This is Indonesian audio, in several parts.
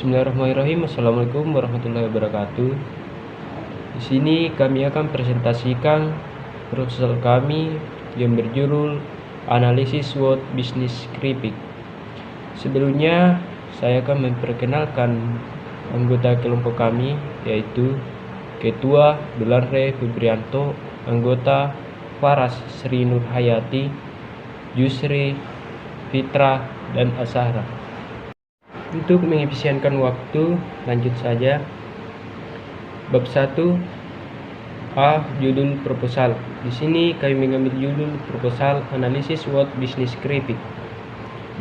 Bismillahirrahmanirrahim. Assalamualaikum warahmatullahi wabarakatuh. Di sini kami akan presentasikan proposal kami yang berjudul Analisis SWOT Business Kripik. Sebelumnya, saya akan memperkenalkan anggota kelompok kami, yaitu Ketua Dulanre Febrianto, anggota Faras Sri Nurhayati, Yusri, Fitra, dan Asahra. Untuk mengefisienkan waktu, lanjut saja. Bab 1 A. Judul proposal. Di sini kami mengambil judul proposal Analisis SWOT Business Kripik.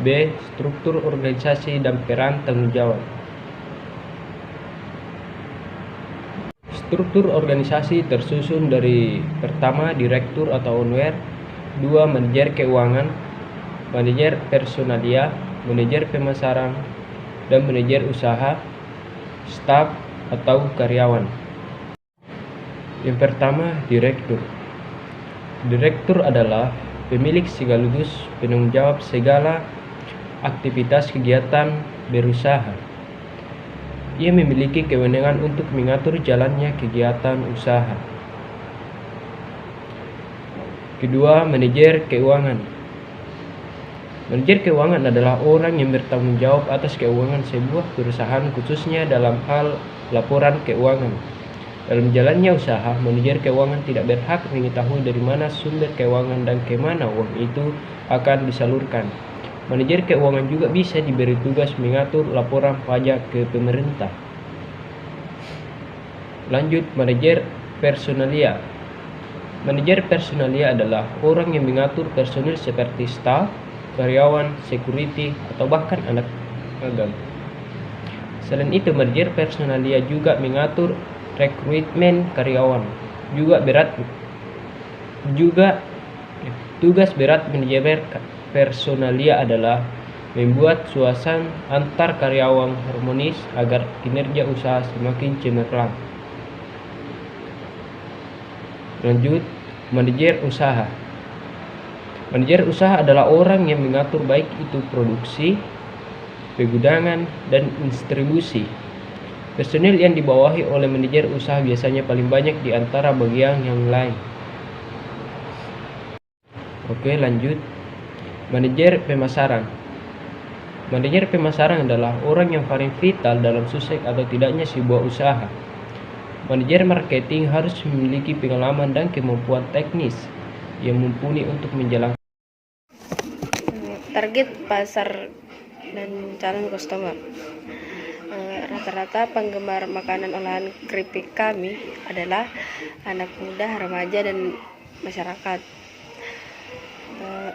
B. Struktur organisasi dan peran tanggung jawab. Struktur organisasi tersusun dari pertama direktur atau owner, 2 manajer keuangan, manajer personalia, manajer pemasaran, dan manajer usaha, staf atau karyawan. Yang pertama, direktur. Direktur adalah pemilik sekaligus penanggung jawab segala aktivitas kegiatan berusaha. Ia memiliki kewenangan untuk mengatur jalannya kegiatan usaha. Kedua, manajer keuangan. Manajer keuangan adalah orang yang bertanggung jawab atas keuangan sebuah perusahaan, khususnya dalam hal laporan keuangan. Dalam jalannya usaha, manajer keuangan tidak berhak mengetahui dari mana sumber keuangan dan kemana uang itu akan disalurkan. Manajer keuangan juga bisa diberi tugas mengatur laporan pajak ke pemerintah. Lanjut, manajer personalia. Manajer personalia adalah orang yang mengatur personil seperti staf, karyawan, security, atau bahkan anak magang. Selain itu, manajer personalia juga mengatur rekrutmen karyawan. Tugas berat manajer personalia adalah membuat suasana antar karyawan harmonis agar kinerja usaha semakin cemerlang. Lanjut, manajer usaha. Manajer usaha adalah orang yang mengatur baik itu produksi, pegudangan, dan distribusi. Personil yang dibawahi oleh manajer usaha biasanya paling banyak di antara bagian yang lain. Oke, lanjut. Manajer pemasaran. Manajer pemasaran adalah orang yang paling vital dalam sukses atau tidaknya sebuah usaha. Manajer marketing harus memiliki pengalaman dan kemampuan teknis yang mumpuni untuk menjalankan target pasar dan calon customer. Rata-rata penggemar makanan olahan keripik kami adalah anak muda, remaja, dan masyarakat.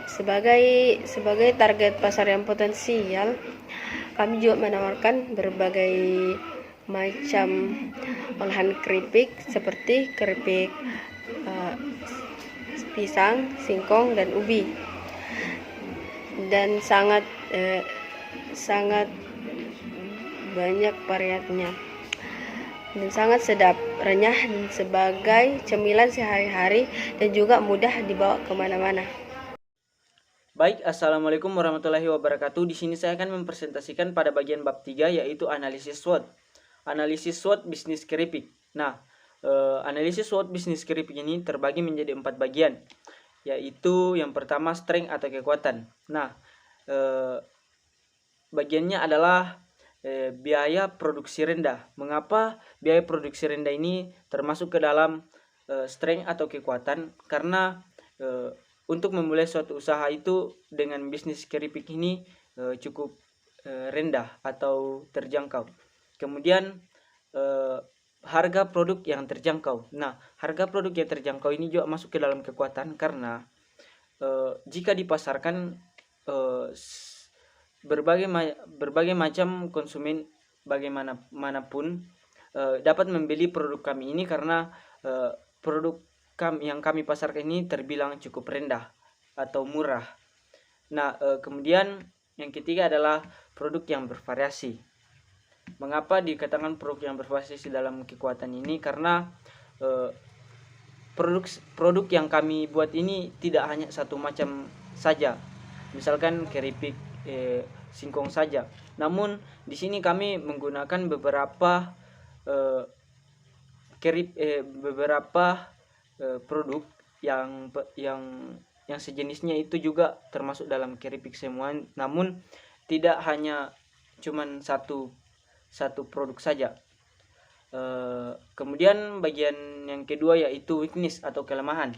Sebagai target pasar yang potensial, kami juga menawarkan berbagai macam olahan keripik seperti keripik pisang, singkong, dan ubi, dan sangat banyak variannya dan sangat sedap, renyah dan sebagai cemilan sehari-hari dan juga mudah dibawa kemana-mana. Baik, assalamualaikum warahmatullahi wabarakatuh. Di sini saya akan mempresentasikan pada bagian bab 3, yaitu analisis SWOT. Analisis SWOT bisnis keripik. Nah, analisis SWOT bisnis keripik ini terbagi menjadi 4 bagian, yaitu yang pertama strength atau kekuatan. Nah, bagiannya adalah biaya produksi rendah. Mengapa biaya produksi rendah ini termasuk ke dalam strength atau kekuatan? Karena untuk memulai suatu usaha itu dengan bisnis keripik ini cukup rendah atau terjangkau. Kemudian harga produk yang terjangkau. Nah, harga produk yang terjangkau ini juga masuk ke dalam kekuatan karena jika dipasarkan berbagai macam konsumen bagaimanapun dapat membeli produk kami ini karena produk yang kami pasarkan ini terbilang cukup rendah atau murah. Nah, kemudian yang ketiga adalah produk yang bervariasi. Mengapa dikatakan produk yang bervariasi dalam kekuatan ini? Karena produk yang kami buat ini tidak hanya satu macam saja. Misalkan keripik singkong saja. Namun di sini kami menggunakan beberapa produk yang sejenisnya itu juga termasuk dalam keripik semua. Namun tidak hanya cuman satu produk saja. Kemudian bagian yang kedua yaitu weakness atau kelemahan.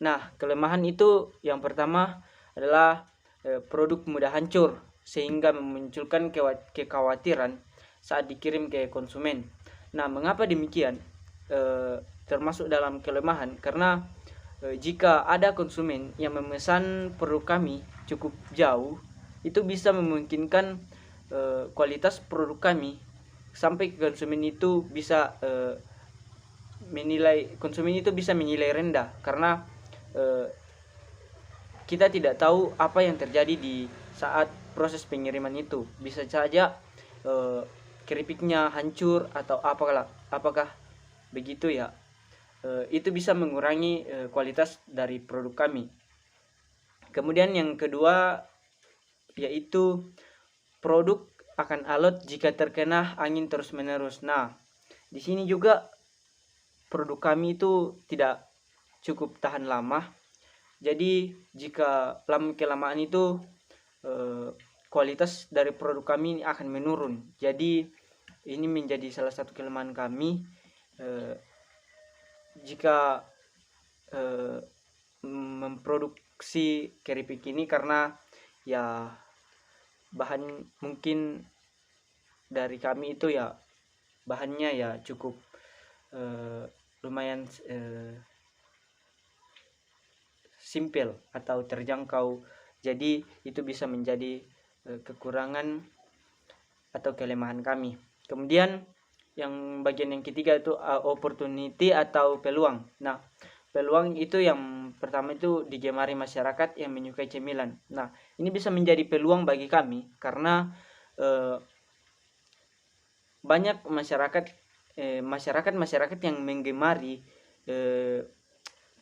Nah, kelemahan itu yang pertama adalah produk mudah hancur sehingga memunculkan kekhawatiran saat dikirim ke konsumen. Nah, mengapa demikian? Termasuk dalam kelemahan karena jika ada konsumen yang memesan produk kami cukup jauh, itu bisa memungkinkan kualitas produk kami sampai konsumen itu bisa menilai rendah karena kita tidak tahu apa yang terjadi di saat proses pengiriman itu. Bisa saja keripiknya hancur atau apakah begitu ya. Itu bisa mengurangi kualitas dari produk kami. Kemudian yang kedua yaitu produk akan alot jika terkena angin terus-menerus. Nah, di sini juga produk kami itu tidak cukup tahan lama. Jadi jika kelamaan itu kualitas dari produk kami akan menurun. Jadi ini menjadi salah satu kelemahan kami jika memproduksi keripik ini, karena ya bahan mungkin dari kami itu ya bahannya ya cukup lumayan simple atau terjangkau. Jadi itu bisa menjadi kekurangan atau kelemahan kami. Kemudian yang bagian yang ketiga itu opportunity atau peluang. Nah, peluang itu yang pertama itu digemari masyarakat yang menyukai cemilan. Nah, ini bisa menjadi peluang bagi kami karena banyak masyarakat yang menggemari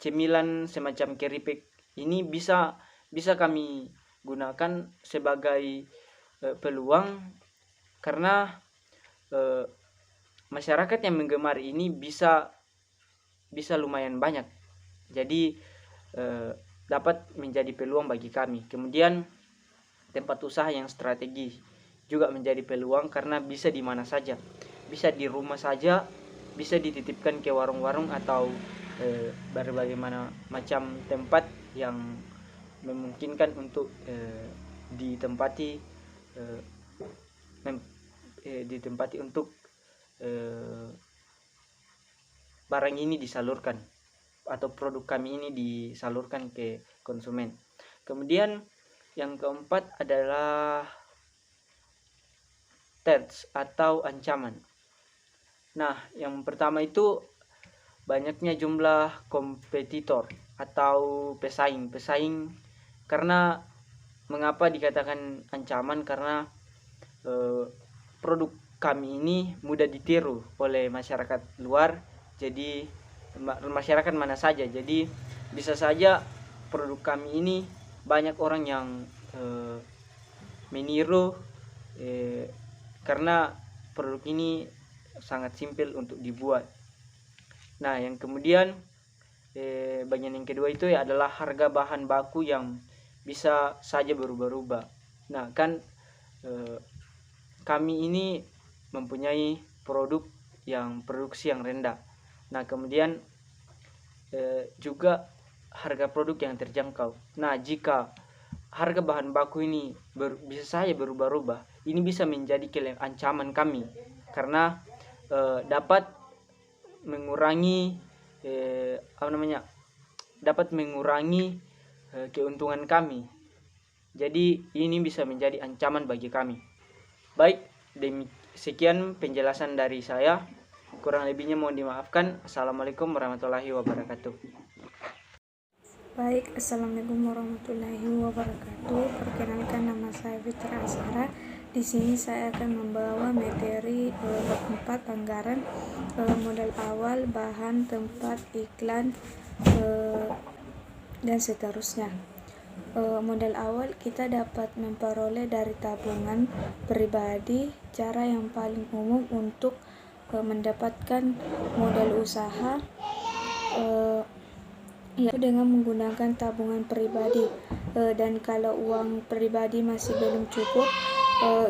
cemilan semacam keripik ini bisa kami gunakan sebagai peluang karena masyarakat yang menggemari ini bisa lumayan banyak. Jadi dapat menjadi peluang bagi kami. Kemudian tempat usaha yang strategis juga menjadi peluang karena bisa di mana saja. Bisa di rumah saja, bisa dititipkan ke warung-warung atau berbagai macam tempat yang memungkinkan untuk ditempati untuk barang ini disalurkan atau produk kami ini disalurkan ke konsumen. Kemudian yang keempat adalah threats atau ancaman. Nah, yang pertama itu banyaknya jumlah kompetitor atau pesaing. Karena mengapa dikatakan ancaman? Karena produk kami ini mudah ditiru oleh masyarakat luar. Jadi masyarakat mana saja. Jadi bisa saja produk kami ini banyak orang yang meniru karena produk ini sangat simpel untuk dibuat. Nah, yang kemudian bagian yang kedua itu adalah harga bahan baku yang bisa saja berubah-ubah. Nah, kan kami ini mempunyai produk yang produksi yang rendah. Nah, kemudian juga harga produk yang terjangkau. Nah, jika harga bahan baku ini bisa saja berubah-ubah, ini bisa menjadi ancaman kami karena dapat mengurangi keuntungan kami. Jadi ini bisa menjadi ancaman bagi kami. Baik, sekian penjelasan dari saya. Kurang lebihnya mohon dimaafkan. Assalamualaikum warahmatullahi wabarakatuh. Baik, assalamualaikum warahmatullahi wabarakatuh. Perkenalkan, nama saya Fitra Asara. Di sini saya akan membawa materi 4 anggaran, modal awal, bahan, tempat, iklan, dan seterusnya. Modal awal kita dapat memperoleh dari tabungan pribadi. Cara yang paling umum untuk mendapatkan modal usaha yaitu dengan menggunakan tabungan pribadi. Dan kalau uang pribadi masih belum cukup,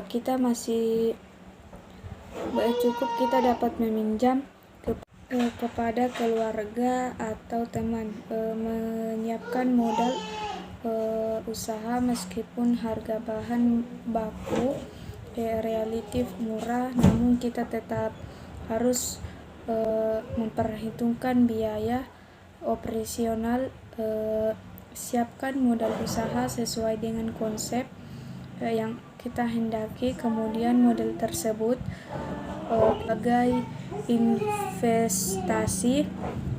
kita dapat meminjam kepada keluarga atau teman. Menyiapkan modal usaha meskipun harga bahan baku relatif murah, namun kita tetap harus memperhitungkan biaya operasional. Siapkan modal usaha sesuai dengan konsep yang kita hendaki, kemudian modal tersebut sebagai investasi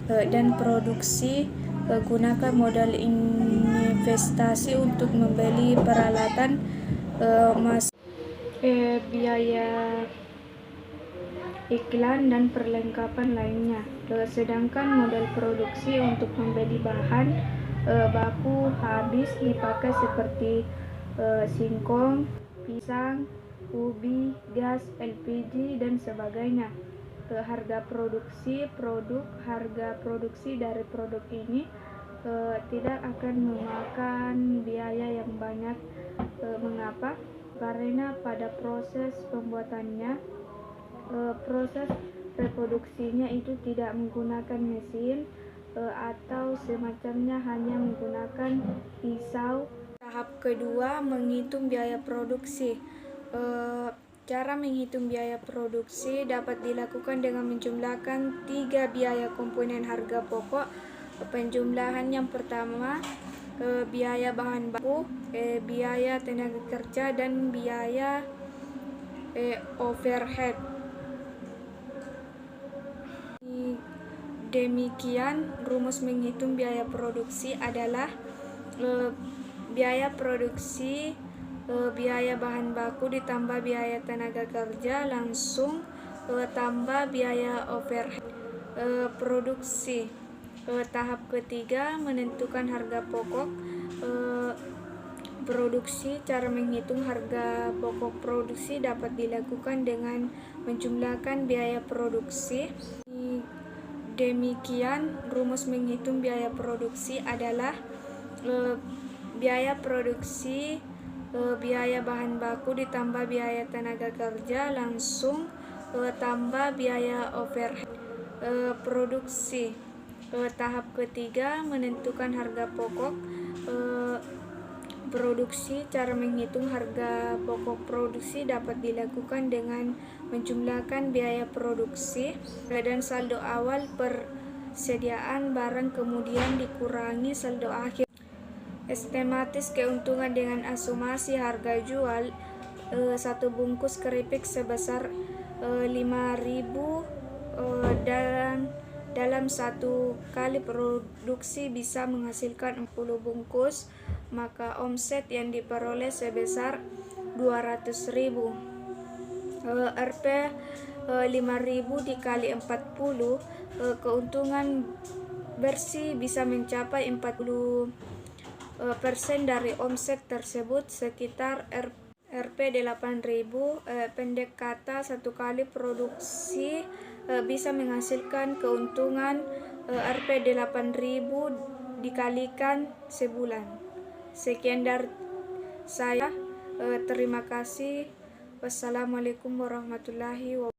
dan produksi. Gunakan modal investasi untuk membeli peralatan, biaya iklan dan perlengkapan lainnya. Sedangkan modal produksi untuk membeli bahan baku habis dipakai seperti singkong, pisang, ubi, gas, LPG dan sebagainya. Harga produksi dari produk ini tidak akan memakan biaya yang banyak. Mengapa? Karena pada proses pembuatannya, proses reproduksinya itu tidak menggunakan mesin atau semacamnya, hanya menggunakan pisau. Tahap kedua, menghitung biaya produksi. Cara menghitung biaya produksi dapat dilakukan dengan menjumlahkan 3 biaya komponen harga pokok. Penjumlahan yang pertama, biaya bahan baku, biaya tenaga kerja, dan biaya overhead. Demikian, rumus menghitung biaya produksi adalah biaya produksi biaya bahan baku ditambah biaya tenaga kerja langsung tambah biaya overhead produksi. Tahap ketiga, menentukan harga pokok produksi. Cara menghitung harga pokok produksi dapat dilakukan dengan menjumlahkan biaya produksi. Demikian, rumus menghitung biaya produksi adalah biaya produksi biaya bahan baku ditambah biaya tenaga kerja langsung tambah biaya overhead produksi. Tahap ketiga, menentukan harga pokok produksi. Cara menghitung harga pokok produksi dapat dilakukan dengan menjumlahkan biaya produksi dan saldo awal persediaan barang, kemudian dikurangi saldo akhir. Estimatis keuntungan dengan asumsi harga jual 1 bungkus keripik sebesar 5.000 dan dalam 1 kali produksi bisa menghasilkan 40 bungkus, maka omset yang diperoleh sebesar 200.000. Rp 5.000 dikali 40, keuntungan bersih bisa mencapai 40% dari omset tersebut, sekitar Rp 8.000. Pendek kata, 1 kali produksi bisa menghasilkan keuntungan Rp 8.000 dikalikan sebulan. Sekian dari saya, terima kasih. Wassalamualaikum warahmatullahi wabarakatuh.